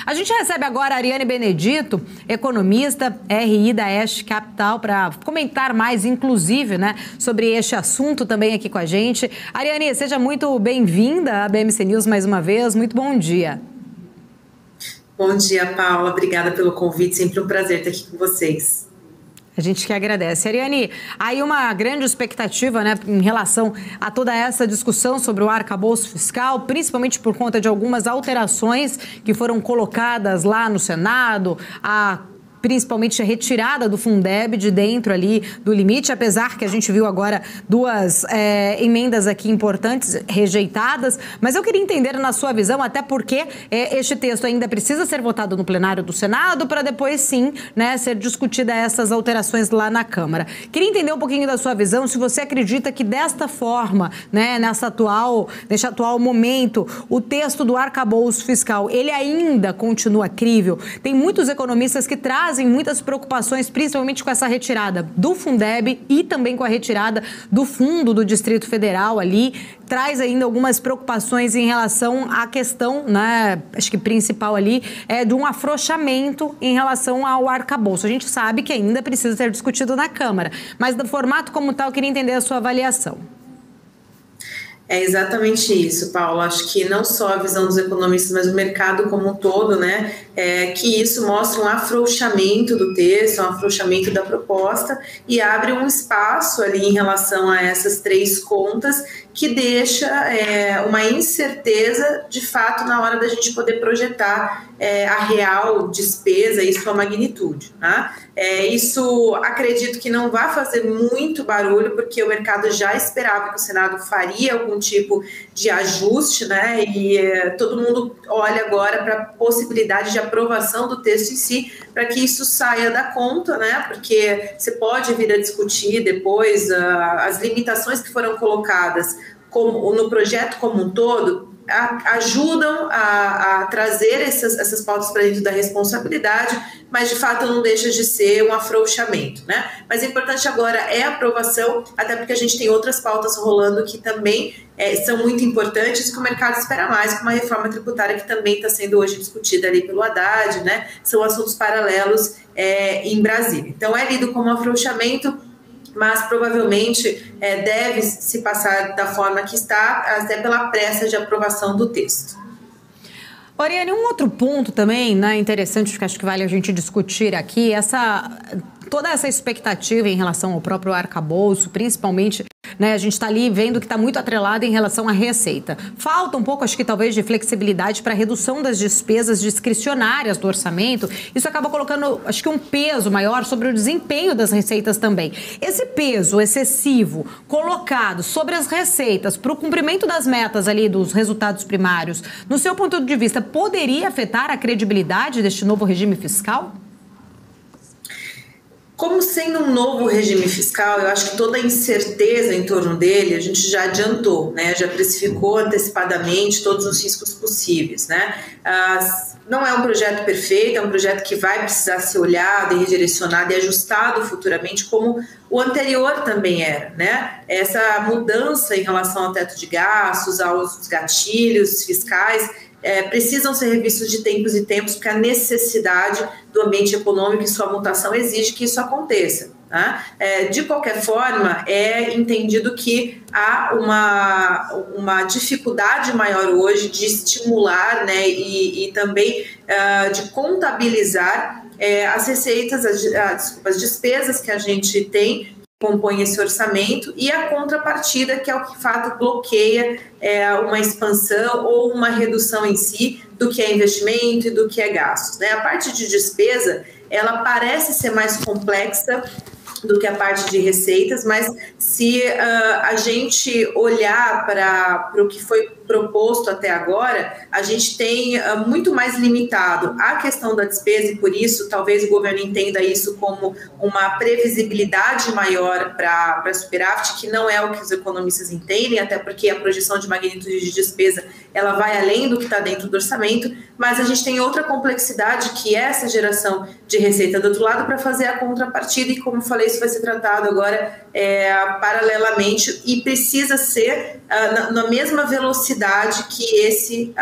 A gente recebe agora a Ariane Benedito, economista, RI da Ash Capital, para comentar mais, inclusive, né, sobre este assunto também aqui com a gente. Ariane, seja muito bem-vinda à BMC News mais uma vez. Muito bom dia. Bom dia, Paula. Obrigada pelo convite. Sempre um prazer estar aqui com vocês. A gente que agradece. Ariane, aí uma grande expectativa, né, em relação a toda essa discussão sobre o arcabouço fiscal, principalmente por conta de algumas alterações que foram colocadas lá no Senado, principalmente a retirada do Fundeb de dentro ali do limite, apesar que a gente viu agora duas emendas aqui importantes rejeitadas, mas eu queria entender na sua visão, até porque este texto ainda precisa ser votado no plenário do Senado para depois sim, né, ser discutida essas alterações lá na Câmara. Queria entender um pouquinho da sua visão, se você acredita que desta forma, né, nesse atual momento, o texto do arcabouço fiscal, ele ainda continua crível? Tem muitos economistas que trazem muitas preocupações, principalmente com essa retirada do Fundeb e também com a retirada do fundo do Distrito Federal ali. Traz ainda algumas preocupações em relação à questão, né, acho que principal ali, de um afrouxamento em relação ao arcabouço. A gente sabe que ainda precisa ser discutido na Câmara, mas do formato como tal, eu queria entender a sua avaliação. É exatamente isso, Paulo. Acho que não só a visão dos economistas, mas o mercado como um todo, né? Que isso mostra um afrouxamento do texto, um afrouxamento da proposta e abre um espaço ali em relação a essas três contas que deixa uma incerteza de fato na hora da gente poder projetar a real despesa e sua magnitude, tá? Isso acredito que não vai fazer muito barulho, porque o mercado já esperava que o Senado faria algum tipo de ajuste, né? E todo mundo olha agora para a possibilidade de aprovação do texto em si, para que isso saia da conta, né? Porque você pode vir a discutir depois as limitações que foram colocadas no projeto como um todo, ajudam a trazer essas pautas para dentro da responsabilidade, mas de fato não deixa de ser um afrouxamento, né? Mas o importante agora é a aprovação, até porque a gente tem outras pautas rolando que também são muito importantes, que o mercado espera mais, como a reforma tributária que também está sendo hoje discutida ali pelo Haddad, né? São assuntos paralelos em Brasília. Então é lido como afrouxamento, mas provavelmente deve se passar da forma que está, até pela pressa de aprovação do texto. Oriane, um outro ponto também, né, interessante, que acho que vale a gente discutir aqui, toda essa expectativa em relação ao próprio arcabouço, principalmente, né, a gente está ali vendo que está muito atrelado em relação à receita. Falta um pouco, acho que talvez, de flexibilidade para a redução das despesas discricionárias do orçamento. Isso acaba colocando, acho que, um peso maior sobre o desempenho das receitas também. Esse peso excessivo colocado sobre as receitas para o cumprimento das metas ali dos resultados primários, no seu ponto de vista, poderia afetar a credibilidade deste novo regime fiscal? Como sendo um novo regime fiscal, eu acho que toda a incerteza em torno dele a gente já adiantou, né? Já precificou antecipadamente todos os riscos possíveis, né? Não é um projeto perfeito, é um projeto que vai precisar ser olhado e redirecionado e ajustado futuramente, como o anterior também era, né? Essa mudança em relação ao teto de gastos, aos gatilhos fiscais, precisam ser revistos de tempos em tempos, porque a necessidade do ambiente econômico e sua mutação exige que isso aconteça. Tá? De qualquer forma, é entendido que há uma dificuldade maior hoje de estimular, né, e também de contabilizar as receitas, as despesas que a gente tem, compõe esse orçamento, e a contrapartida, que é o que de fato bloqueia uma expansão ou uma redução em si do que é investimento e do que é gastos, né? A parte de despesa, ela parece ser mais complexa do que a parte de receitas, mas se a gente olhar para o que foi proposto até agora, a gente tem muito mais limitado a questão da despesa, e por isso talvez o governo entenda isso como uma previsibilidade maior para a superávit, que não é o que os economistas entendem, até porque a projeção de magnitude de despesa ela vai além do que está dentro do orçamento, mas a gente tem outra complexidade, que é essa geração de receita do outro lado, para fazer a contrapartida, e como falei, isso vai ser tratado agora paralelamente, e precisa ser na mesma velocidade que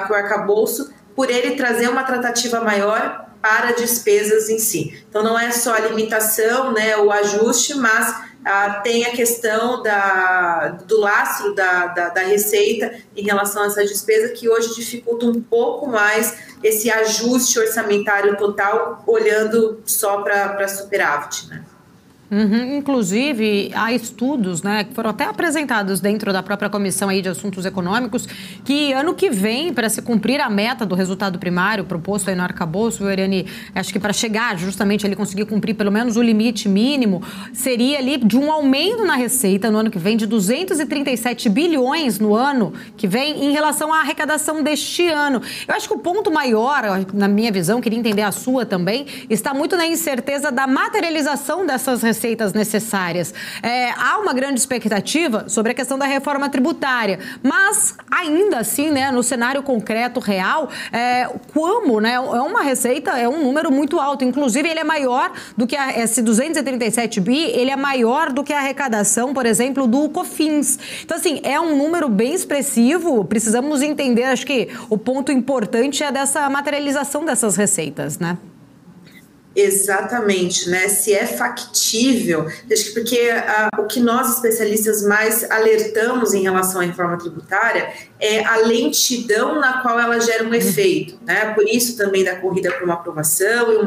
o arcabouço, por ele trazer uma tratativa maior para despesas em si. Então, não é só a limitação, né, o ajuste, mas tem a questão do lastro da receita em relação a essa despesa, que hoje dificulta um pouco mais esse ajuste orçamentário total, olhando só para superávit, né? Inclusive, há estudos, né, que foram até apresentados dentro da própria Comissão aí de Assuntos Econômicos, que ano que vem, para se cumprir a meta do resultado primário proposto aí no arcabouço, Ariane, acho que para chegar justamente ele conseguir cumprir pelo menos o limite mínimo, seria ali de um aumento na receita no ano que vem de 237 bilhões no ano que vem em relação à arrecadação deste ano. Eu acho que o ponto maior, na minha visão, queria entender a sua também, está muito na incerteza da materialização dessas receitas necessárias. Há uma grande expectativa sobre a questão da reforma tributária, mas ainda assim, né, no cenário concreto, real, como, né, é uma receita, é um número muito alto, inclusive ele é maior do que esse 237 bi, ele é maior do que a arrecadação, por exemplo, do COFINS. Então, assim, é um número bem expressivo, precisamos entender, acho que o ponto importante é dessa materialização dessas receitas, né? Exatamente, né? Se é factível, porque o que nós especialistas mais alertamos em relação à reforma tributária é a lentidão na qual ela gera um efeito, né? Por isso também da corrida para uma aprovação e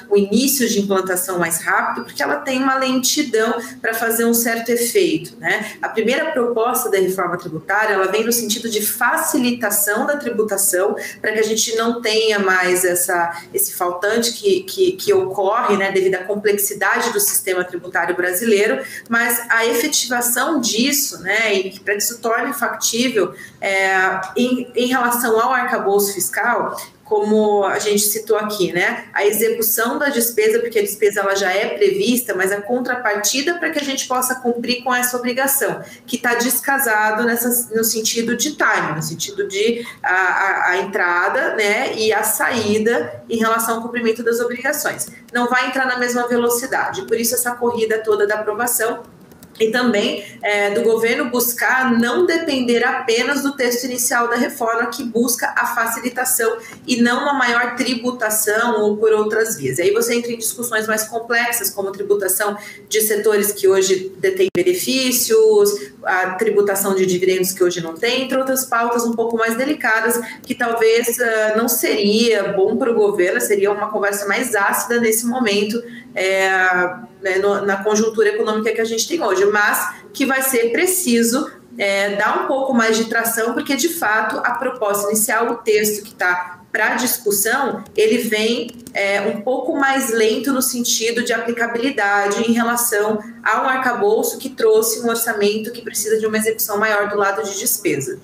o início de implantação mais rápido, porque ela tem uma lentidão para fazer um certo efeito, né? A primeira proposta da reforma tributária, ela vem no sentido de facilitação da tributação, para que a gente não tenha mais esse faltante que ocorre, né, devido à complexidade do sistema tributário brasileiro, mas a efetivação disso, né, e para que isso torne factível em relação ao arcabouço fiscal, como a gente citou aqui, né, a execução da despesa, porque a despesa ela já é prevista, mas a contrapartida para que a gente possa cumprir com essa obrigação, que está descasado no sentido de time, no sentido de a entrada, né, e a saída em relação ao cumprimento das obrigações. Não vai entrar na mesma velocidade, por isso essa corrida toda da aprovação. E também do governo buscar não depender apenas do texto inicial da reforma, que busca a facilitação e não uma maior tributação ou por outras vias. E aí você entra em discussões mais complexas, como tributação de setores que hoje detêm benefícios, a tributação de dividendos que hoje não tem, entre outras pautas um pouco mais delicadas, que talvez não seria bom para o governo, seria uma conversa mais ácida nesse momento, na conjuntura econômica que a gente tem hoje, mas que vai ser preciso dar um pouco mais de tração, porque de fato a proposta inicial, o texto que está para discussão, ele vem um pouco mais lento no sentido de aplicabilidade em relação ao arcabouço, que trouxe um orçamento que precisa de uma execução maior do lado de despesa.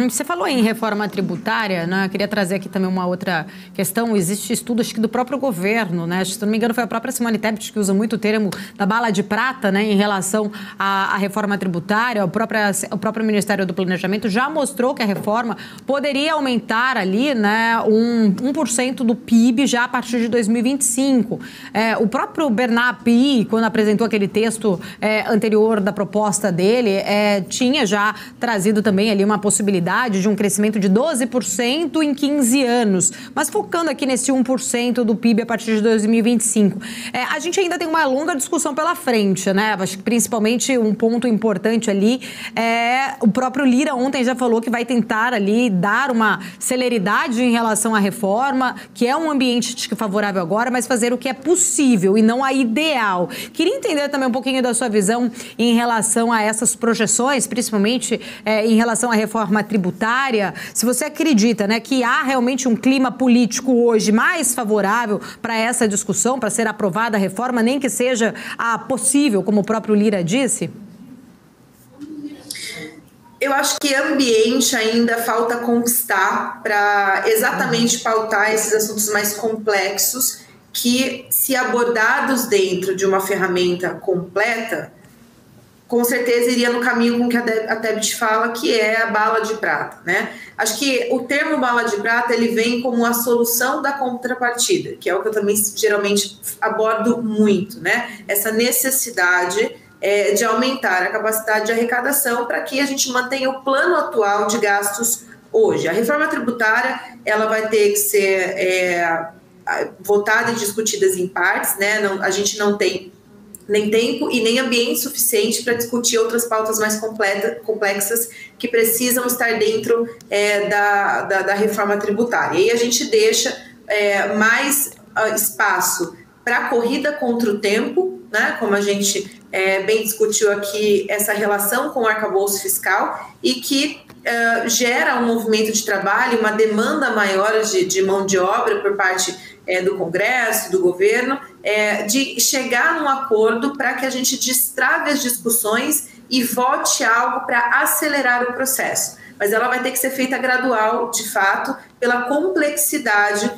Você falou em reforma tributária, né? Eu queria trazer aqui também uma outra questão. Existe estudo, acho que do próprio governo, né? Se não me engano, foi a própria Simone Tebet que usa muito o termo da bala de prata, né? Em relação à reforma tributária. O próprio Ministério do Planejamento já mostrou que a reforma poderia aumentar ali, né, 1% do PIB já a partir de 2025. O próprio Bernard Arnault, quando apresentou aquele texto anterior da proposta dele, tinha já trazido também ali uma possibilidade de um crescimento de 12% em 15 anos, mas focando aqui nesse 1% do PIB a partir de 2025. A gente ainda tem uma longa discussão pela frente, né? Acho que principalmente um ponto importante ali o próprio Lira ontem já falou que vai tentar ali dar uma celeridade em relação à reforma, que é um ambiente favorável agora, mas fazer o que é possível e não a ideal. Queria entender também um pouquinho da sua visão em relação a essas projeções, principalmente em relação à reforma tributária, se você acredita, né, que há realmente um clima político hoje mais favorável para essa discussão, para ser aprovada a reforma, nem que seja possível, como o próprio Lira disse? Eu acho que ambiente ainda falta conquistar para exatamente pautar esses assuntos mais complexos que, se abordados dentro de uma ferramenta completa, com certeza iria no caminho com que a Tebet fala, que é a bala de prata, né? Acho que o termo bala de prata, ele vem como a solução da contrapartida, que é o que eu também geralmente abordo muito, né? Essa necessidade de aumentar a capacidade de arrecadação para que a gente mantenha o plano atual de gastos hoje. A reforma tributária ela vai ter que ser votada e discutida em partes, né? A gente não tem nem tempo e nem ambiente suficiente para discutir outras pautas mais complexas que precisam estar dentro da reforma tributária. E aí a gente deixa mais espaço para a corrida contra o tempo, né? Como a gente bem discutiu aqui, essa relação com o arcabouço fiscal e que gera um movimento de trabalho, uma demanda maior de mão de obra por parte do Congresso, do governo, de chegar num acordo para que a gente destrave as discussões e vote algo para acelerar o processo. Mas ela vai ter que ser feita gradual, de fato, pela complexidade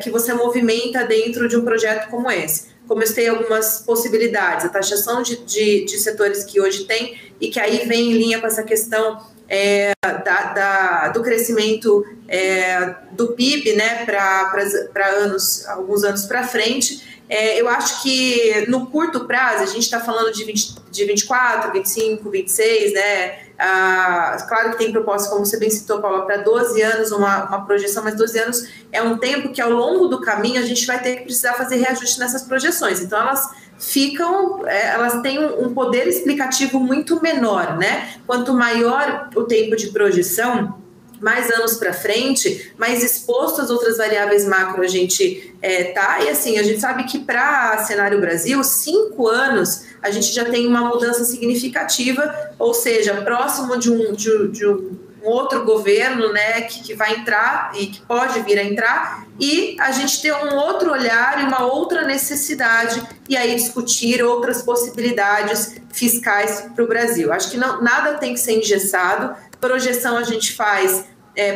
que você movimenta dentro de um projeto como esse. Como eu citei algumas possibilidades, a taxação de setores que hoje tem e que aí vem em linha com essa questão do crescimento do PIB, né, para alguns anos para frente. Eu acho que no curto prazo, a gente está falando de 24, 25, 26, né? Claro que tem proposta, como você bem citou, Paula, para 12 anos, uma projeção, mas 12 anos é um tempo que ao longo do caminho a gente vai ter que precisar fazer reajuste nessas projeções. Então elas têm um poder explicativo muito menor, né? Quanto maior o tempo de projeção, mais anos para frente, mais exposto às outras variáveis macro a gente tá. E assim, a gente sabe que para cenário Brasil, 5 anos a gente já tem uma mudança significativa, ou seja, próximo de um outro governo, né, que vai entrar e que pode vir a entrar, e a gente ter um outro olhar e uma outra necessidade, e aí discutir outras possibilidades fiscais para o Brasil. Acho que nada tem que ser engessado. Projeção a gente faz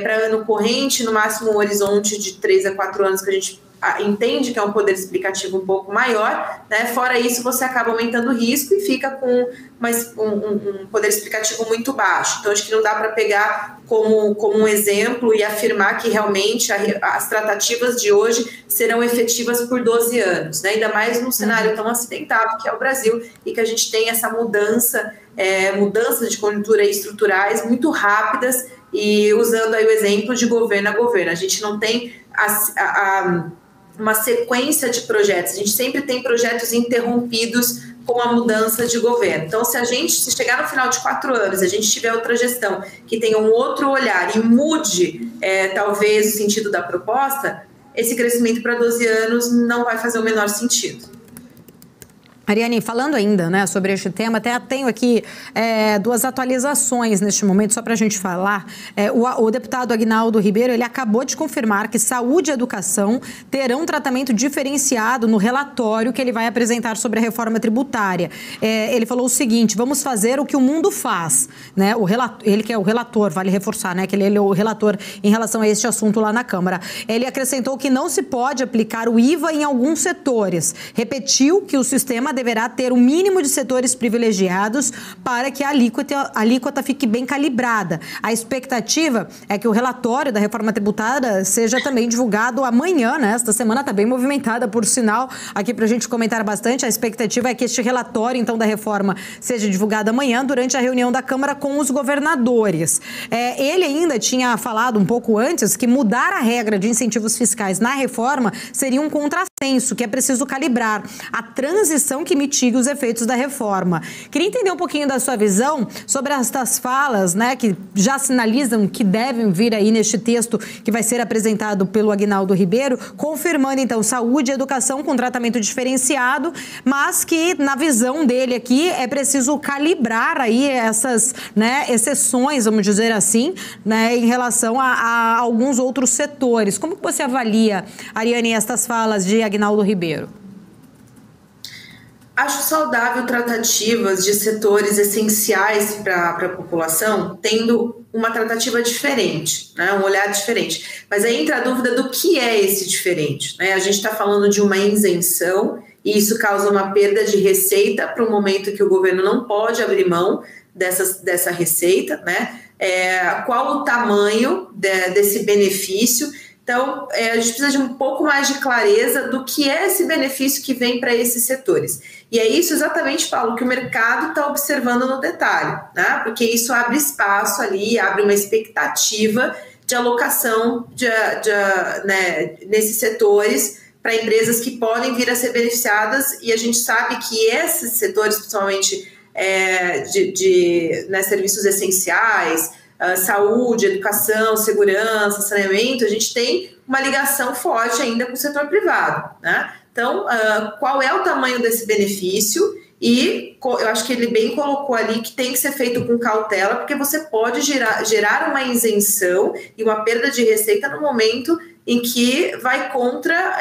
para ano corrente, no máximo um horizonte de 3 a 4 anos que a gente entende que é um poder explicativo um pouco maior, né? Fora isso, você acaba aumentando o risco e fica com um poder explicativo muito baixo. Então, acho que não dá para pegar como um exemplo e afirmar que realmente as tratativas de hoje serão efetivas por 12 anos, né? Ainda mais num cenário tão acidentado que é o Brasil e que a gente tem essa mudanças de conjuntura estruturais muito rápidas e usando aí o exemplo de governo a governo. A gente não tem uma sequência de projetos, a gente sempre tem projetos interrompidos com a mudança de governo. Então, se chegar no final de 4 anos, a gente tiver outra gestão que tenha um outro olhar e mude, talvez, o sentido da proposta, esse crescimento para 12 anos não vai fazer o menor sentido. Ariane, falando ainda, né, sobre este tema, até tenho aqui 2 atualizações neste momento, só para a gente falar. O deputado Aguinaldo Ribeiro, ele acabou de confirmar que saúde e educação terão um tratamento diferenciado no relatório que ele vai apresentar sobre a reforma tributária. Ele falou o seguinte: vamos fazer o que o mundo faz, né? Ele que é o relator, vale reforçar, né, que ele é o relator em relação a este assunto lá na Câmara. Ele acrescentou que não se pode aplicar o IVA em alguns setores. Repetiu que o sistema deverá ter o mínimo de setores privilegiados para que a alíquota fique bem calibrada. A expectativa é que o relatório da reforma tributária seja também divulgado amanhã, né? Esta semana está bem movimentada, por sinal, aqui para a gente comentar bastante. A expectativa é que este relatório, então, da reforma seja divulgado amanhã durante a reunião da Câmara com os governadores. Ele ainda tinha falado um pouco antes que mudar a regra de incentivos fiscais na reforma seria um contrassenso, que é preciso calibrar a transição que mitigue os efeitos da reforma. Queria entender um pouquinho da sua visão sobre estas falas, né, que já sinalizam que devem vir aí neste texto que vai ser apresentado pelo Aguinaldo Ribeiro, confirmando, então, saúde e educação com tratamento diferenciado, mas que, na visão dele aqui, é preciso calibrar aí essas, né, exceções, vamos dizer assim, né, em relação a alguns outros setores. Como que você avalia, Ariane, estas falas de Aguinaldo Ribeiro? Acho saudável tratativas de setores essenciais para a população, tendo uma tratativa diferente, né? Um olhar diferente. Mas aí entra a dúvida do que é esse diferente, né? A gente está falando de uma isenção e isso causa uma perda de receita para um momento que o governo não pode abrir mão dessa receita, né? Qual o tamanho desse benefício? Então, a gente precisa de um pouco mais de clareza do que é esse benefício que vem para esses setores. E é isso exatamente, Paulo, que o mercado está observando no detalhe, né? Porque isso abre espaço ali, abre uma expectativa de alocação nesses setores para empresas que podem vir a ser beneficiadas, e a gente sabe que esses setores, principalmente serviços essenciais, saúde, educação, segurança, saneamento, a gente tem uma ligação forte ainda com o setor privado, né? Então, qual é o tamanho desse benefício? E eu acho que ele bem colocou ali que tem que ser feito com cautela, porque você pode gerar uma isenção e uma perda de receita no momento em que vai contra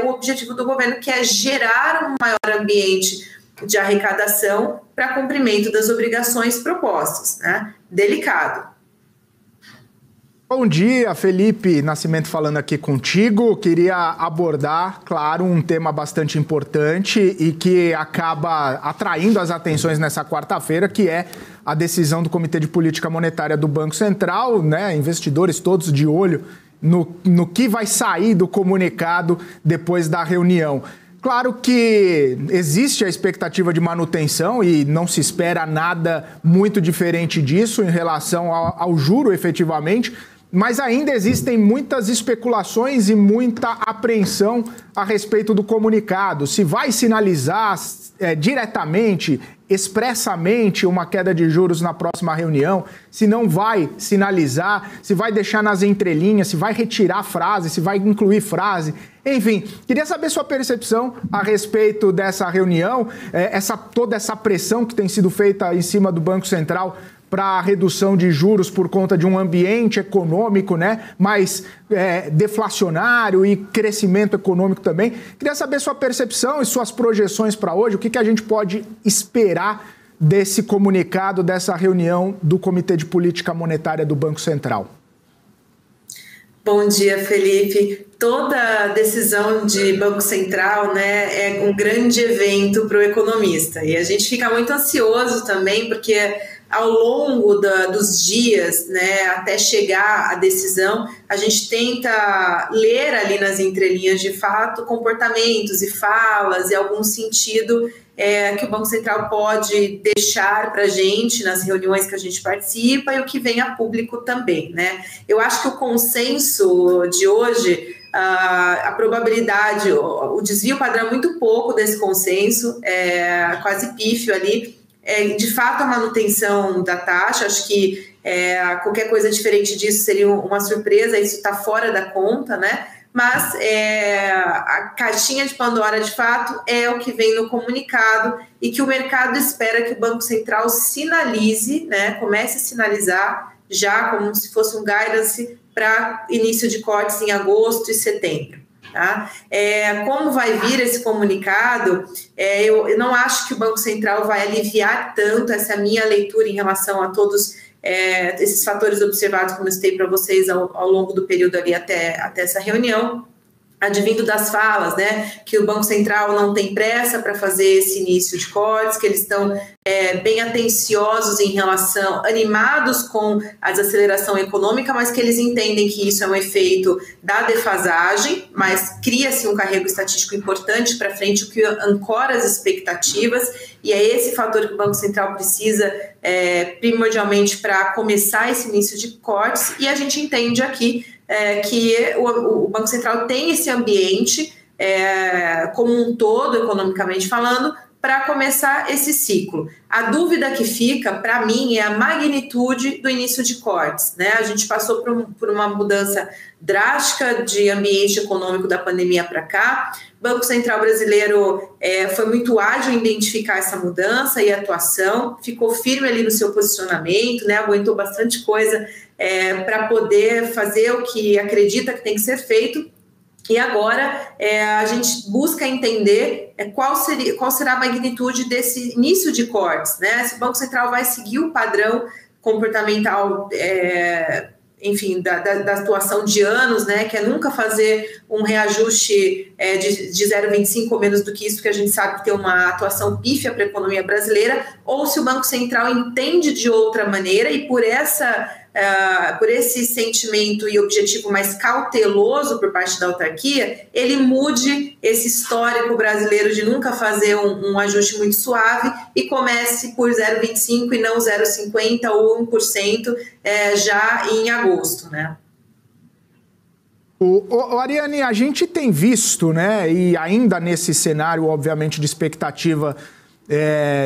o objetivo do governo, que é gerar um maior ambiente de arrecadação para cumprimento das obrigações propostas, né? Delicado. Bom dia, Felipe Nascimento falando aqui contigo. Queria abordar, claro, um tema bastante importante e que acaba atraindo as atenções nessa quarta-feira, que é a decisão do Comitê de Política Monetária do Banco Central, né? Investidores todos de olho no que vai sair do comunicado depois da reunião. Claro que existe a expectativa de manutenção e não se espera nada muito diferente disso em relação ao juro efetivamente, mas ainda existem muitas especulações e muita apreensão a respeito do comunicado. Se vai sinalizar diretamente, expressamente, uma queda de juros na próxima reunião, se não vai sinalizar, se vai deixar nas entrelinhas, se vai retirar frase, se vai incluir frase. Enfim, queria saber sua percepção a respeito dessa reunião, toda essa pressão que tem sido feita em cima do Banco Central para a redução de juros por conta de um ambiente econômico, né, mais deflacionário e crescimento econômico também. Queria saber sua percepção e suas projeções para hoje, o que a gente pode esperar desse comunicado, dessa reunião do Comitê de Política Monetária do Banco Central. Bom dia, Felipe. Toda decisão de Banco Central, né, é um grande evento para o economista. E a gente fica muito ansioso também, porque ao longo dos dias, né, até chegar à decisão, a gente tenta ler ali nas entrelinhas, de fato, comportamentos e falas e algum sentido que o Banco Central pode deixar para a gente nas reuniões que a gente participa e o que vem a público também, né? Eu acho que o consenso de hoje, a probabilidade, o desvio padrão é muito pouco desse consenso, quase pífio ali, de fato a manutenção da taxa. Acho que qualquer coisa diferente disso seria uma surpresa, isso está fora da conta, né? Mas a caixinha de Pandora, de fato, é o que vem no comunicado e que o mercado espera que o Banco Central sinalize, né, comece a sinalizar já como se fosse um guidance para início de cortes em agosto e setembro. Tá? Como vai vir esse comunicado, eu não acho que o Banco Central vai aliviar tanto, essa é a minha leitura em relação a todos esses fatores observados, como eu citei para vocês ao longo do período ali até essa reunião, advindo das falas, né, que o Banco Central não tem pressa para fazer esse início de cortes, que eles estão bem atenciosos em relação, animados com a desaceleração econômica, mas que eles entendem que isso é um efeito da defasagem, mas cria-se um carrego estatístico importante para frente, o que ancora as expectativas, e é esse fator que o Banco Central precisa primordialmente para começar esse início de cortes, e a gente entende aqui que o Banco Central tem esse ambiente como um todo, economicamente falando, para começar esse ciclo. A dúvida que fica, para mim, é a magnitude do início de cortes, né? A gente passou por uma mudança drástica de ambiente econômico da pandemia para cá. O Banco Central brasileiro foi muito ágil em identificar essa mudança e atuação, ficou firme ali no seu posicionamento, né? Aguentou bastante coisa para poder fazer o que acredita que tem que ser feito. E agora a gente busca entender qual será a magnitude desse início de cortes, né? Se o Banco Central vai seguir o padrão comportamental, enfim, da atuação de anos, né? Que é nunca fazer um reajuste de 0,25 ou menos do que isso, porque a gente sabe que tem uma atuação pífia para a economia brasileira, ou se o Banco Central entende de outra maneira e por essa por esse sentimento e objetivo mais cauteloso por parte da autarquia, ele mude esse histórico brasileiro de nunca fazer um ajuste muito suave e comece por 0,25% e não 0,50% ou 1% já em agosto, né? Ariane, a gente tem visto, né, e ainda nesse cenário, obviamente, de expectativa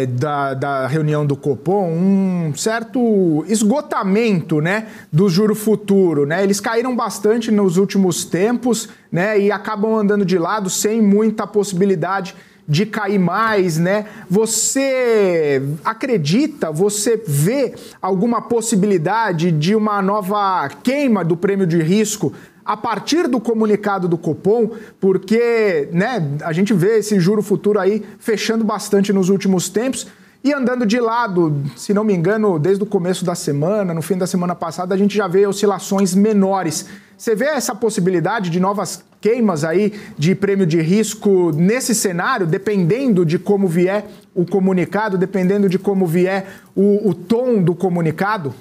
da reunião do Copom, um certo esgotamento, né, do juro futuro, né? Eles caíram bastante nos últimos tempos, né, e acabam andando de lado sem muita possibilidade de cair mais, né? Você acredita, você vê alguma possibilidade de uma nova queima do prêmio de risco a partir do comunicado do Copom, porque, né, a gente vê esse juro futuro aí fechando bastante nos últimos tempos e andando de lado, se não me engano, desde o começo da semana, no fim da semana passada, a gente já vê oscilações menores. Você vê essa possibilidade de novas queimas aí de prêmio de risco nesse cenário, dependendo de como vier o comunicado, dependendo de como vier o tom do comunicado?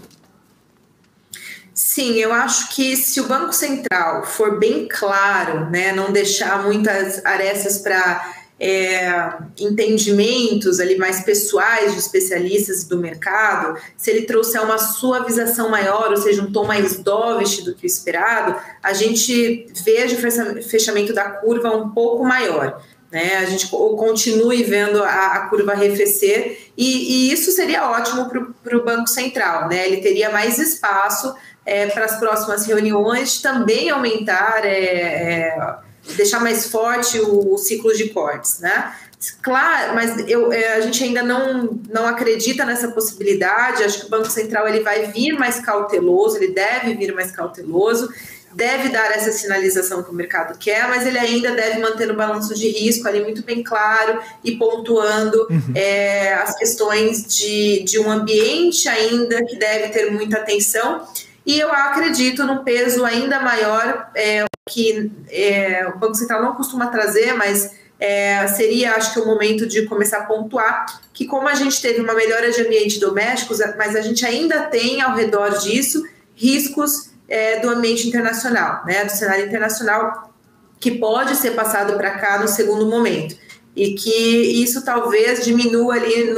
Sim, eu acho que se o Banco Central for bem claro, né, não deixar muitas arestas para entendimentos ali mais pessoais de especialistas do mercado, se ele trouxer uma suavização maior, ou seja, um tom mais dovish do que o esperado, a gente veja o fechamento da curva um pouco maior. Né, a gente continue vendo a curva arrefecer e isso seria ótimo para o Banco Central, né? Ele teria mais espaço para as próximas reuniões, também aumentar, deixar mais forte o ciclo de cortes, né? Claro, mas a gente ainda não acredita nessa possibilidade. Acho que o Banco Central ele vai vir mais cauteloso, ele deve vir mais cauteloso, deve dar essa sinalização que o mercado quer, mas ele ainda deve manter o balanço de risco ali muito bem claro e pontuando as questões de um ambiente ainda que deve ter muita atenção. E eu acredito num peso ainda maior que o Banco Central não costuma trazer, mas seria, acho que, o momento de começar a pontuar que, como a gente teve uma melhora de ambiente doméstico, mas a gente ainda tem ao redor disso riscos do ambiente internacional, né, do cenário internacional, que pode ser passado para cá no segundo momento. E que isso talvez diminua ali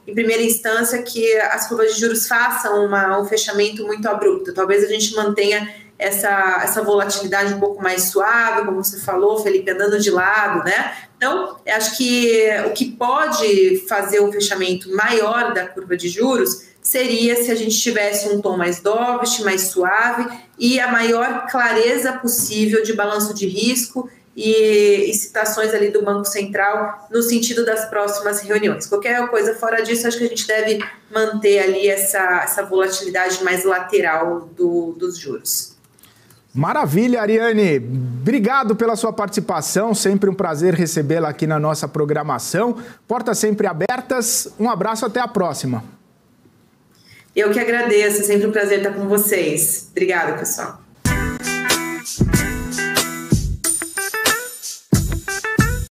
em primeira instância, que as curvas de juros façam um fechamento muito abrupto. Talvez a gente mantenha essa volatilidade um pouco mais suave, como você falou, Felipe, andando de lado, né? Então, acho que o que pode fazer um fechamento maior da curva de juros seria se a gente tivesse um tom mais dovish, mais suave e a maior clareza possível de balanço de risco e citações ali do Banco Central no sentido das próximas reuniões. Qualquer coisa fora disso, acho que a gente deve manter ali essa volatilidade mais lateral dos juros. Maravilha, Ariane. Obrigado pela sua participação. Sempre um prazer recebê-la aqui na nossa programação. Portas sempre abertas. Um abraço, até a próxima. Eu que agradeço. É sempre um prazer estar com vocês. Obrigada, pessoal.